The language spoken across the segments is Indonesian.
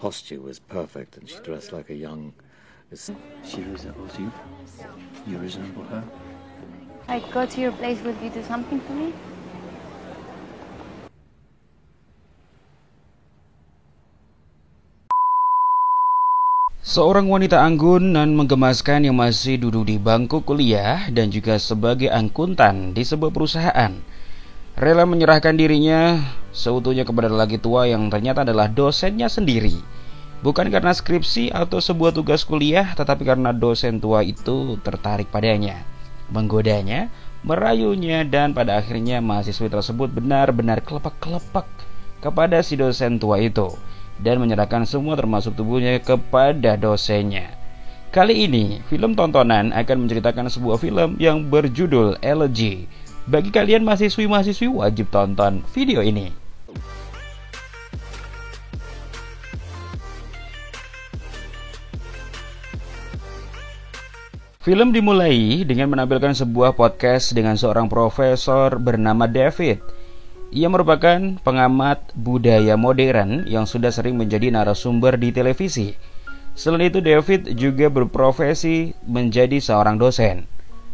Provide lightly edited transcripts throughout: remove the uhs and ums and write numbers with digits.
posture was perfect, and she dressed like a young. She resembles you. You resemble her. I go to your place, will you do something for me? Seorang wanita anggun dan menggemaskan yang masih duduk di bangku kuliah dan juga sebagai akuntan di sebuah perusahaan rela menyerahkan dirinya seutuhnya kepada lelaki tua yang ternyata adalah dosennya sendiri. Bukan karena skripsi atau sebuah tugas kuliah, tetapi karena dosen tua itu tertarik padanya, menggodanya, merayunya, dan pada akhirnya mahasiswi tersebut benar-benar kelepak-kelepak kepada si dosen tua itu dan menyerahkan semua termasuk tubuhnya kepada dosennya. Kali ini, film tontonan akan menceritakan sebuah film yang berjudul Elegy. Bagi kalian mahasiswi-mahasiswi wajib tonton video ini. Film dimulai dengan menampilkan sebuah podcast dengan seorang profesor bernama David. Ia merupakan pengamat budaya modern yang sudah sering menjadi narasumber di televisi. Selain itu, David juga berprofesi menjadi seorang dosen.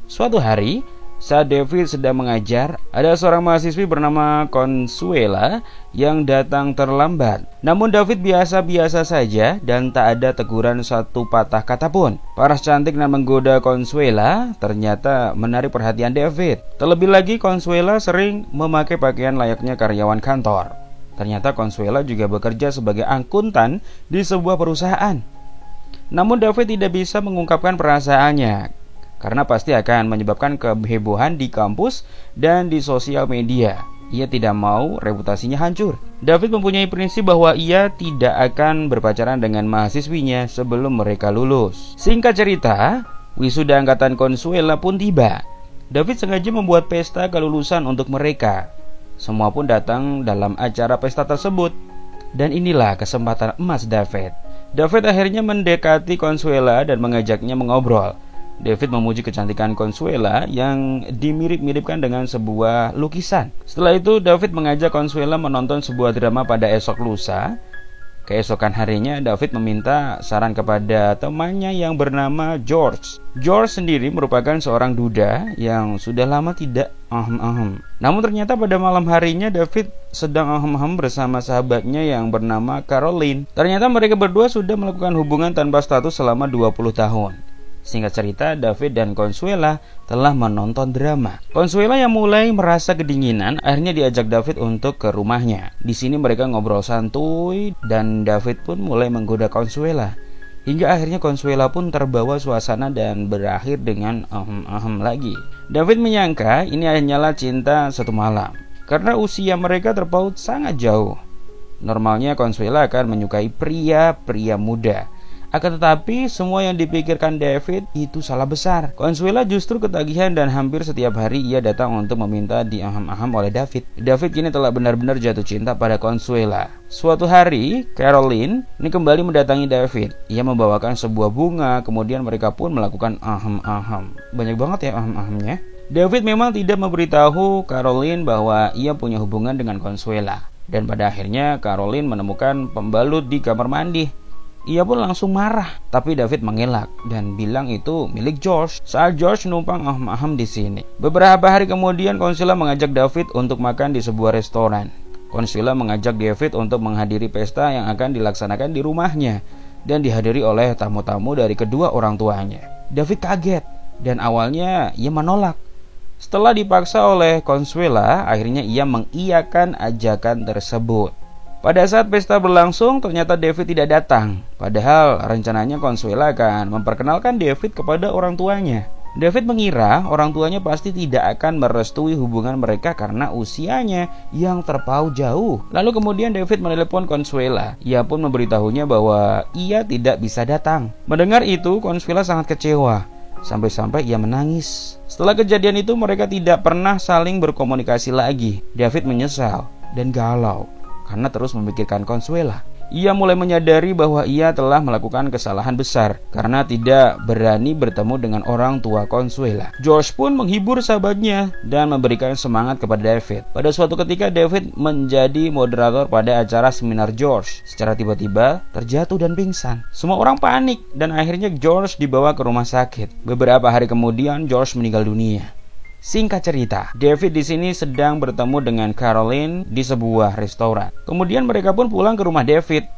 Suatu hari, saat David sedang mengajar, ada seorang mahasiswi bernama Consuela yang datang terlambat. Namun David biasa-biasa saja dan tak ada teguran satu patah kata pun. Paras cantik dan menggoda Consuela ternyata menarik perhatian David. Terlebih lagi, Consuela sering memakai pakaian layaknya karyawan kantor. Ternyata Consuela juga bekerja sebagai akuntan di sebuah perusahaan. Namun David tidak bisa mengungkapkan perasaannya karena pasti akan menyebabkan kehebohan di kampus dan di sosial media. Ia tidak mau reputasinya hancur. David mempunyai prinsip bahwa ia tidak akan berpacaran dengan mahasiswinya sebelum mereka lulus. Singkat cerita, wisuda angkatan Consuela pun tiba. David sengaja membuat pesta kelulusan untuk mereka. Semua pun datang dalam acara pesta tersebut. Dan inilah kesempatan emas David. David akhirnya mendekati Consuela dan mengajaknya mengobrol. David memuji kecantikan Consuela yang dimirip-miripkan dengan sebuah lukisan. Setelah itu, David mengajak Consuela menonton sebuah drama pada esok lusa. Keesokan harinya, David meminta saran kepada temannya yang bernama George. George sendiri merupakan seorang duda yang sudah lama tidak ahem-ahem. Namun ternyata pada malam harinya, David sedang ahem-ahem bersama sahabatnya yang bernama Caroline. Ternyata mereka berdua sudah melakukan hubungan tanpa status selama 20 tahun. Singkat cerita, David dan Consuela telah menonton drama. Consuela yang mulai merasa kedinginan akhirnya diajak David untuk ke rumahnya. Di sini mereka ngobrol santuy dan David pun mulai menggoda Consuela. Hingga akhirnya Consuela pun terbawa suasana dan berakhir dengan ahem-ahem lagi. David menyangka ini hanyalah cinta satu malam karena usia mereka terpaut sangat jauh. Normalnya Consuela akan menyukai pria-pria muda. Akan tetapi, semua yang dipikirkan David itu salah besar. Consuela justru ketagihan dan hampir setiap hari ia datang untuk meminta diaham-aham oleh David. David kini telah benar-benar jatuh cinta pada Consuela. Suatu hari, Caroline ini kembali mendatangi David. Ia membawakan sebuah bunga, kemudian mereka pun melakukan aham-aham. Banyak banget ya aham-ahamnya. David memang tidak memberitahu Caroline bahwa ia punya hubungan dengan Consuela. Dan pada akhirnya, Caroline menemukan pembalut di kamar mandi. Ia pun langsung marah, tapi David mengelak dan bilang itu milik George. Saat George numpang ahem-ahem di sini. Beberapa hari kemudian, Consuela mengajak David untuk makan di sebuah restoran. Consuela mengajak David untuk menghadiri pesta yang akan dilaksanakan di rumahnya dan dihadiri oleh tamu-tamu dari kedua orang tuanya. David kaget dan awalnya ia menolak. Setelah dipaksa oleh Consuela, akhirnya ia mengiyakan ajakan tersebut. Pada saat pesta berlangsung, ternyata David tidak datang. Padahal rencananya Consuela akan memperkenalkan David kepada orang tuanya. David mengira orang tuanya pasti tidak akan merestui hubungan mereka karena usianya yang terpaut jauh. Lalu kemudian David menelepon Consuela. Ia pun memberitahunya bahwa ia tidak bisa datang. Mendengar itu, Consuela sangat kecewa. Sampai-sampai ia menangis. Setelah kejadian itu, mereka tidak pernah saling berkomunikasi lagi. David menyesal dan galau karena terus memikirkan Consuela. ia mulai menyadari bahwa ia telah melakukan kesalahan besar karena tidak berani bertemu dengan orang tua Consuela. George pun menghibur sahabatnya dan memberikan semangat kepada David. Pada suatu ketika David menjadi moderator pada acara seminar George. Secara tiba-tiba terjatuh dan pingsan. Semua orang panik dan akhirnya George dibawa ke rumah sakit. Beberapa hari kemudian George meninggal dunia. Singkat cerita, David di sini sedang bertemu dengan Caroline di sebuah restoran. Kemudian mereka pun pulang ke rumah David.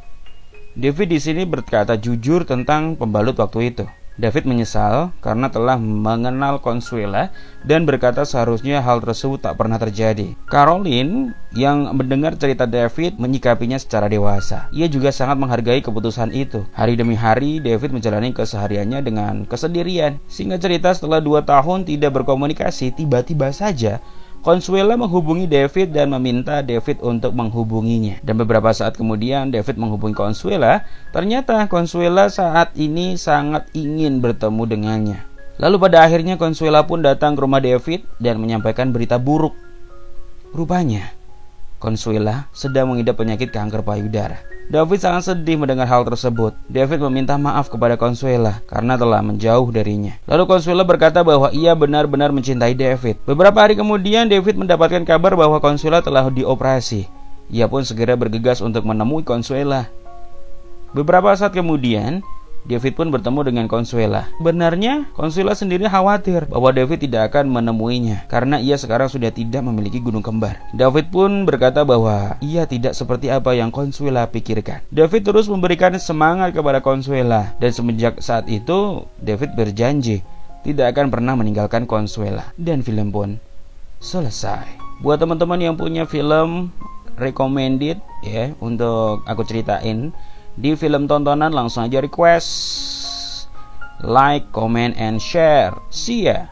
David di sini berkata jujur tentang pembalut waktu itu. David menyesal karena telah mengenal Consuela dan berkata seharusnya hal tersebut tak pernah terjadi. Caroline yang mendengar cerita David menyikapinya secara dewasa. Ia juga sangat menghargai keputusan itu. Hari demi hari David menjalani kesehariannya dengan kesendirian. Singkat cerita, setelah 2 tahun tidak berkomunikasi, tiba-tiba saja Consuela menghubungi David dan meminta David untuk menghubunginya. Dan beberapa saat kemudian David menghubungi Consuela. Ternyata Consuela saat ini sangat ingin bertemu dengannya. Lalu pada akhirnya Consuela pun datang ke rumah David dan menyampaikan berita buruk. Rupanya Consuela sedang mengidap penyakit kanker payudara. David sangat sedih mendengar hal tersebut. David meminta maaf kepada Consuela karena telah menjauh darinya. Lalu Consuela berkata bahwa ia benar-benar mencintai David. Beberapa hari kemudian David mendapatkan kabar bahwa Consuela telah dioperasi. Ia pun segera bergegas untuk menemui Consuela. Beberapa saat kemudian David pun bertemu dengan Consuela. Benarnya Consuela sendiri khawatir bahwa David tidak akan menemuinya karena ia sekarang sudah tidak memiliki gunung kembar. David pun berkata bahwa ia tidak seperti apa yang Consuela pikirkan. David terus memberikan semangat kepada Consuela dan semenjak saat itu David berjanji tidak akan pernah meninggalkan Consuela. Dan film pun selesai. Buat teman-teman yang punya film recommended ya untuk aku ceritain di film tontonan, langsung aja request, like, comment, and share. See ya.